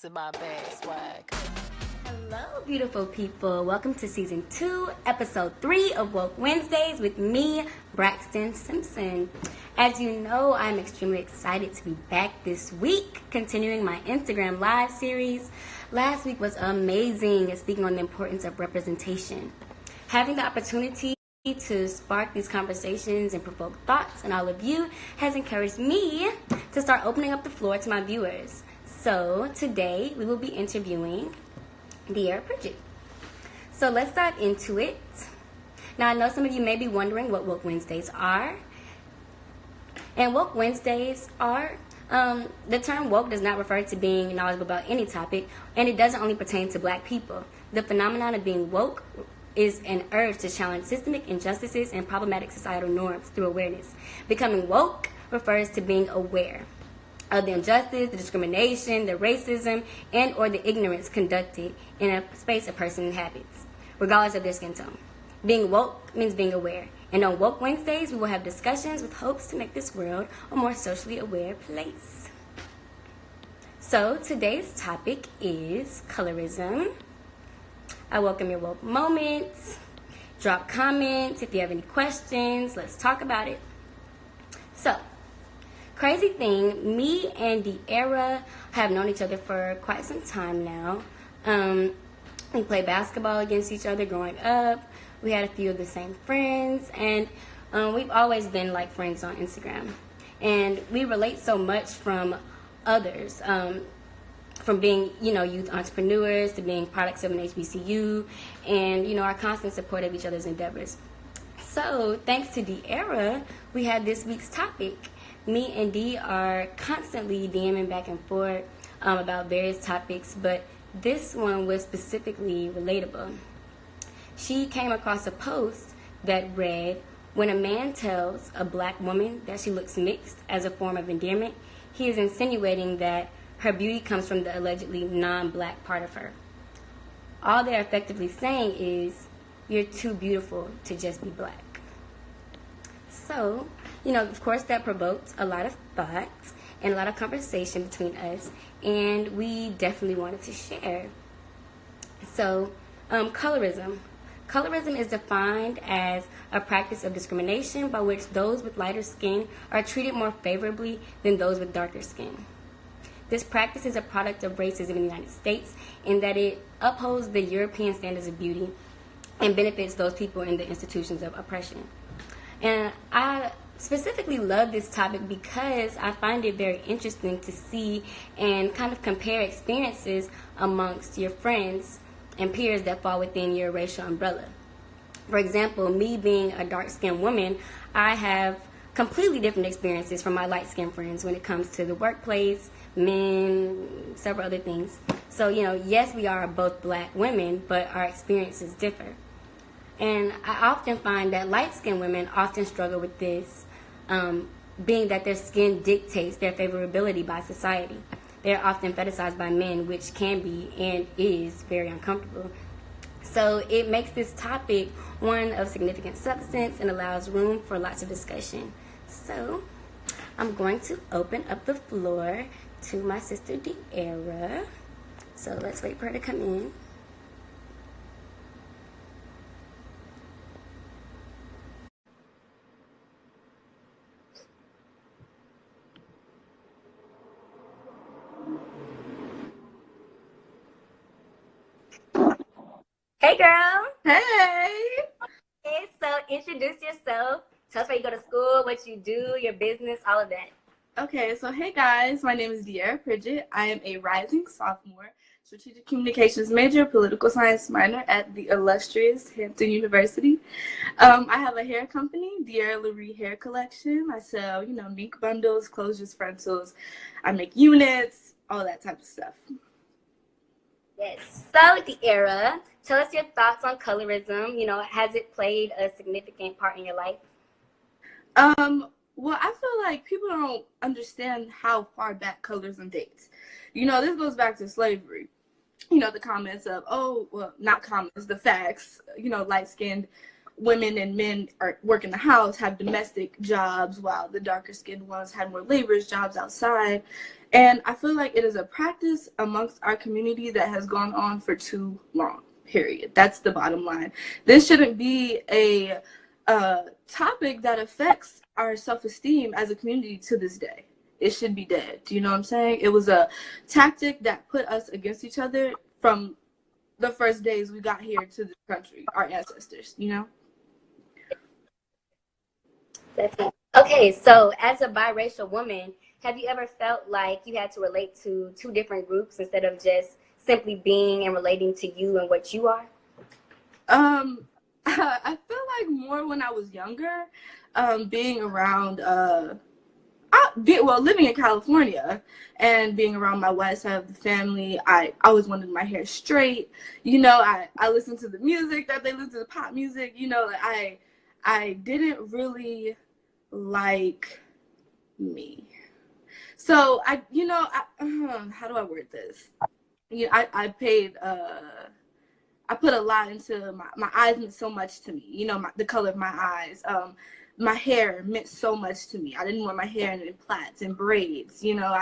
busted my bag swag. Hello, beautiful people. Welcome to Season 2, Episode 3 of Woke Wednesdays with me, Braxton Simpson. As you know, I'm extremely excited to be back this week, continuing my Instagram Live series. Last week was amazing, speaking on the importance of representation. Having the opportunity to spark these conversations and provoke thoughts in all of you has encouraged me to start opening up the floor to my viewers. So today we will be interviewing Pridgett. So let's dive into it. Now I know some of you may be wondering what Woke Wednesdays are. And Woke Wednesdays are, the term woke does not refer to being knowledgeable about any topic, and it doesn't only pertain to Black people. The phenomenon of being woke is an urge to challenge systemic injustices and problematic societal norms through awareness. Becoming woke refers to being aware of the injustice, the discrimination, the racism, and or the ignorance conducted in a space a person inhabits, regardless of their skin tone. Being woke means being aware. And on Woke Wednesdays, we will have discussions with hopes to make this world a more socially aware place. So today's topic is colorism. I welcome your woke moments. Drop comments if you have any questions. Let's talk about it. So, crazy thing, me and De'Ara have known each other for quite some time now. We played basketball against each other growing up. We had a few of the same friends, and we've always been like friends on Instagram. And we relate so much from others, from being, youth entrepreneurs to being products of an HBCU, and, our constant support of each other's endeavors. So, thanks to De'Ara, we had this week's topic. Me and Dee are constantly DMing back and forth about various topics, but this one was specifically relatable. She came across a post that read, "When a man tells a Black woman that she looks mixed as a form of endearment, he is insinuating that her beauty comes from the allegedly non-Black part of her. All they're effectively saying is, you're too beautiful to just be Black." So, of course that provoked a lot of thought and a lot of conversation between us, and we definitely wanted to share. So, colorism. Colorism is defined as a practice of discrimination by which those with lighter skin are treated more favorably than those with darker skin. This practice is a product of racism in the United States in that it upholds the European standards of beauty and benefits those people in the institutions of oppression. And I specifically love this topic because I find it very interesting to see and kind of compare experiences amongst your friends and peers that fall within your racial umbrella. For example, me being a dark-skinned woman, I have completely different experiences from my light-skinned friends when it comes to the workplace, men, several other things. So, yes, we are both Black women, but our experiences differ. And I often find that light-skinned women often struggle with this, being that their skin dictates their favorability by society. They're often fetishized by men, which can be and is very uncomfortable. So it makes this topic one of significant substance and allows room for lots of discussion. So I'm going to open up the floor to my sister De'Ara. So let's wait for her to come in. Hey, girl. Hey. Okay, so introduce yourself. Tell us where you go to school, what you do, your business, all of that. Okay, so hey guys, my name is Pridgett. I am a rising sophomore, strategic communications major, political science minor at the illustrious Hampton University. I have a hair company, Larie Hair Collection. I sell, mink bundles, closures, frontals. I make units, all that type of stuff. Yes. So, De'Ara, tell us your thoughts on colorism. Has it played a significant part in your life? Well, I feel like people don't understand how far back colorism dates. This goes back to slavery. The comments of, oh, well, not comments, the facts, light-skinned women and men work in the house, have domestic jobs, while the darker skinned ones had more laborers jobs outside. And I feel like it is a practice amongst our community that has gone on for too long, period. That's the bottom line. This shouldn't be a topic that affects our self-esteem as a community to this day. It should be dead. Do you know what I'm saying? It was a tactic that put us against each other from the first days we got here to this country, our ancestors, you know? Definitely. Okay, so as a biracial woman, have you ever felt like you had to relate to two different groups instead of just simply being and relating to you and what you are? I feel like more when I was younger, being around, living in California and being around my white side of the family, I always wanted my hair straight. You know, I listened to the music that they listen to, the pop music. You know, I didn't really like me. So how do I word this? I put a lot into my eyes meant so much to me. You know, the color of my eyes. My hair meant so much to me. I didn't want my hair in plaits and braids. You know,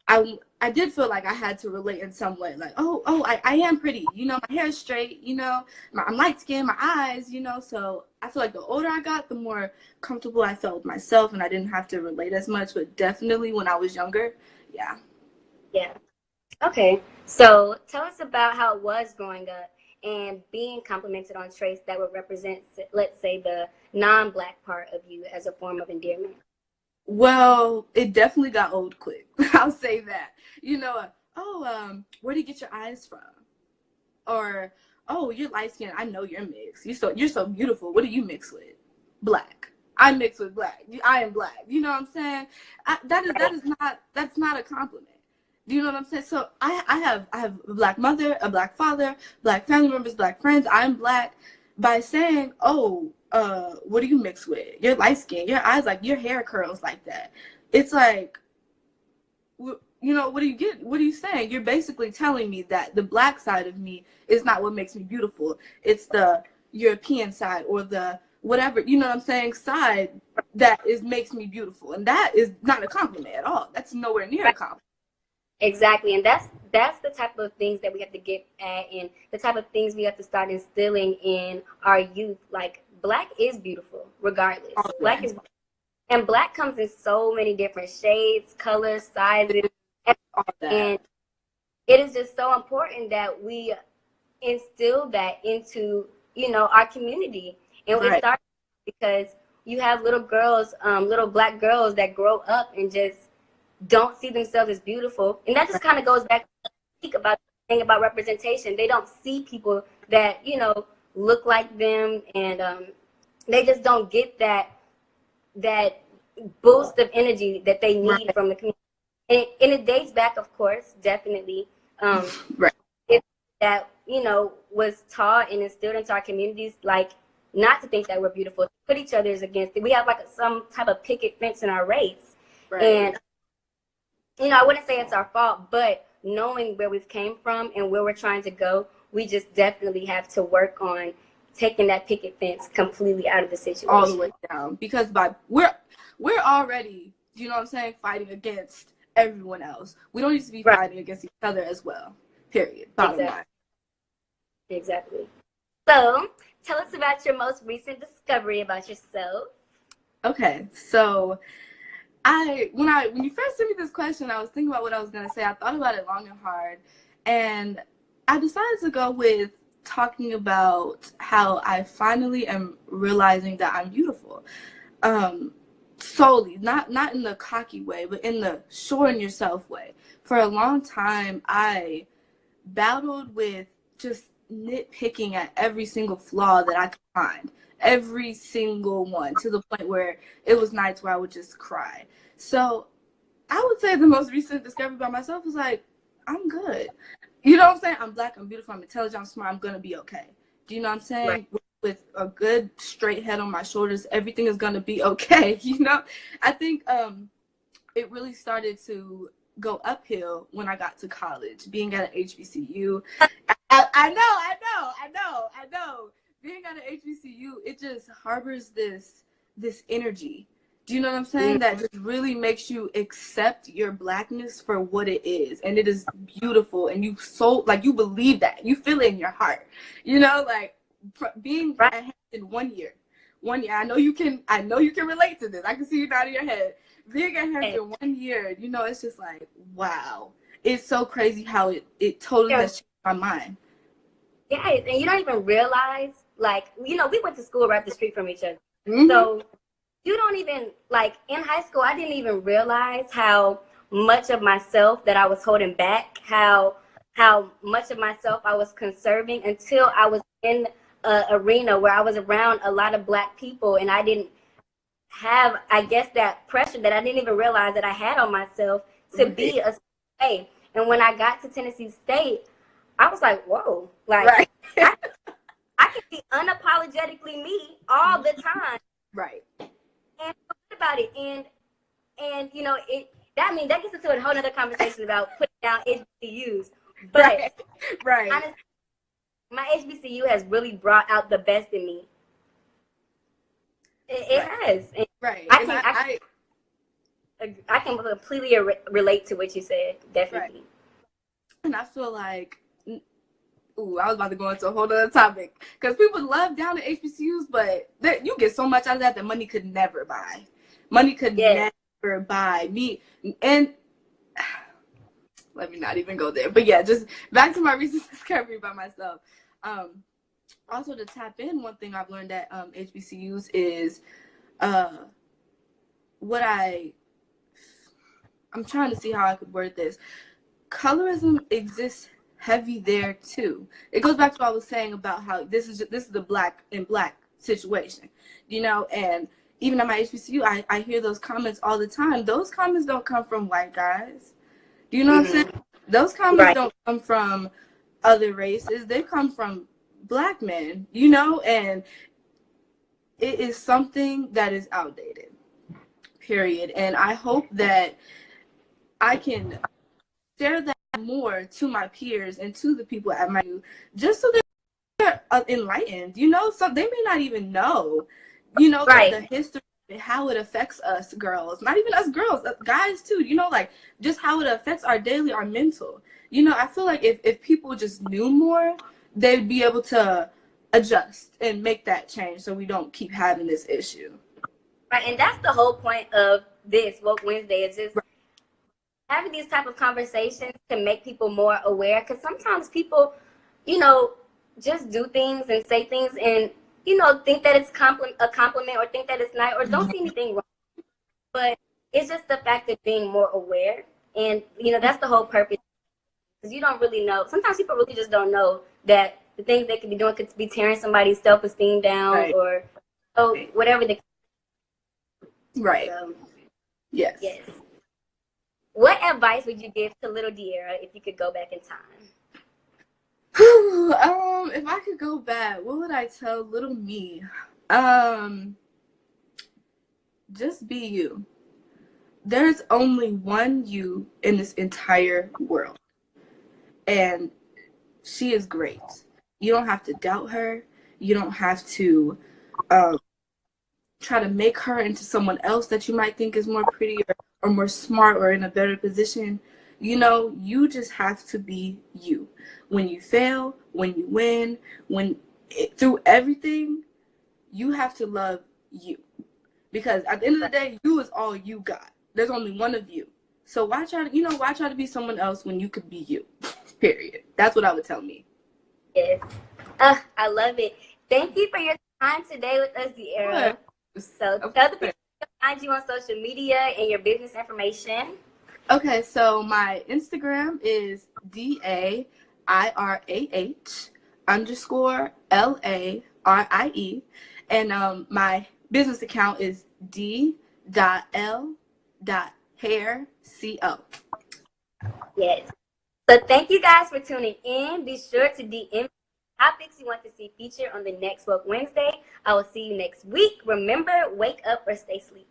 I did feel like I had to relate in some way. Like, I am pretty. You know, my hair is straight. You know, I'm light skinned. My eyes. You know, so I feel like the older I got, the more comfortable I felt with myself, and I didn't have to relate as much. But definitely when I was younger, yeah. Yeah. Okay. So tell us about how it was growing up and being complimented on traits that would represent, let's say, the non-Black part of you as a form of endearment. Well, it definitely got old quick. I'll say that. You know, where do you get your eyes from? Or, oh, you're light skinned. I know you're mixed. You're so beautiful. What do you mix with? Black. I mix with black. I am black. You know what I'm saying? That's not a compliment. Do you know what I'm saying? So I have a black mother, a black father, black family members, black friends. I'm black. By saying, what do you mix with? You're light skinned. Your eyes like your hair curls like that. It's like, you know, what do you get? What are you saying? You're basically telling me that the black side of me is not what makes me beautiful. It's the European side or the whatever, you know what I'm saying, side that makes me beautiful. And that is not a compliment at all. That's nowhere near a compliment. Exactly, and that's the type of things that we have to get at, and the type of things we have to start instilling in our youth. Like, Black is beautiful, regardless. Okay. Black is, and Black comes in so many different shades, colors, sizes, and it is just so important that we instill that into, you know, our community, and we start because you have little girls, little Black girls that grow up and just don't see themselves as beautiful, and that just kind of goes back to speak about the thing about representation. They don't see people that, you know, look like them, and they just don't get that boost of energy that they need from the community. And it dates back, of course, definitely. It's that, you know, was taught and instilled into our communities, like, not to think that we're beautiful, put each other against it. We have like some type of picket fence in our race, and you know, I wouldn't say it's our fault, but knowing where we've came from and where we're trying to go, we just definitely have to work on taking that picket fence completely out of the situation. All the way down. Because we're already, you know what I'm saying, fighting against everyone else. We don't need to be fighting against each other as well. Period. Bottom line. Exactly. So tell us about your most recent discovery about yourself. Okay, so when you first sent me this question, I was thinking about what I was gonna say. I thought about it long and hard, and I decided to go with talking about how I finally am realizing that I'm beautiful. Solely, not in the cocky way, but in the sure in yourself way. For a long time, I battled with just nitpicking at every single flaw that I could find. Every single one, to the point where it was nights where I would just cry. So I would say the most recent discovery about myself was like, I'm good. You know what I'm saying? I'm Black, I'm beautiful, I'm intelligent, I'm smart, I'm going to be okay. Do you know what I'm saying? Right. With a good straight head on my shoulders, everything is going to be okay. You know, I think it really started to go uphill when I got to college, being at an HBCU. I know. being at an HBCU, it just harbors this energy. Do you know what I'm saying? That just really makes you accept your blackness for what it is, and it is beautiful. And you you believe that, you feel it in your heart. You know, like being at Hampton 1 year. I know you can relate to this. I can see you nodding your head. Being at Hampton 1 year, you know, it's just like, wow. It's so crazy how it totally has changed my mind. Yeah, and you don't even realize, like, you know, we went to school right up the street from each other. Mm-hmm. So you don't even, like, in high school, I didn't even realize how much of myself that I was holding back, how much of myself I was conserving, until I was in an arena where I was around a lot of Black people, and I didn't have, I guess, that pressure that I didn't even realize that I had on myself to be a way. And when I got to Tennessee State, I was like, whoa, like, I can be unapologetically me all the time. Right. And forget about it. And you know, that gets into a whole other conversation about putting down HBCUs. But right. Honestly, my HBCU has really brought out the best in me. It has. And right. I can completely relate to what you said. Definitely. Right. And I feel like, I was about to go into a whole other topic, because people love down at HBCUs, but you get so much out of that money could never buy. Money could never buy me. And let me not even go there. But yeah, just back to my recent discovery by myself. Also, to tap in, one thing I've learned at HBCUs is I'm trying to see how I could word this. Colorism exists heavy there too. It goes back to what I was saying about how this is the black and black situation, you know. And even at my HBCU, I hear those comments all the time. Those comments don't come from white guys. Do you know what I'm saying? Those comments don't come from other races. They come from Black men, you know. And it is something that is outdated, period. And I hope that I can share that more to my peers and to the people at my U, just so they're enlightened, you know. So they may not even know, you know, the history and how it affects us girls, not even us girls, guys too, you know, like just how it affects our mental. You know, I feel like if people just knew more, they'd be able to adjust and make that change, so we don't keep having this issue. Right, and that's the whole point of this Woke Wednesday, is just having these type of conversations to make people more aware. Because sometimes people, you know, just do things and say things and, you know, think that it's a compliment, or think that it's not, or don't see anything wrong. But it's just the fact of being more aware. And, you know, that's the whole purpose. Because you don't really know. Sometimes people really just don't know that the things they could be doing could be tearing somebody's self-esteem down, or whatever the Right. So, yes. What advice would you give to little Diera if you could go back in time? If I could go back, what would I tell little me? Just be you. There's only one you in this entire world, and she is great. You don't have to doubt her. You don't have to try to make her into someone else that you might think is more pretty or more smart or in a better position. You know, you just have to be you. When you fail, when you win, through everything, you have to love you. Because at the end of the day, you is all you got. There's only one of you. So why try to be someone else when you could be you? Period. That's what I would tell me. Yes. I love it. Thank you for your time today with us, Diera. So tell the people to find you on social media and your business information. Okay, so my Instagram is DAIRAH_LARIE, and my business account is d.l.hairco. Yes. So thank you guys for tuning in. Be sure to DM topics you want to see featured on the next Woke Wednesday. I will see you next week. Remember, wake up or stay asleep.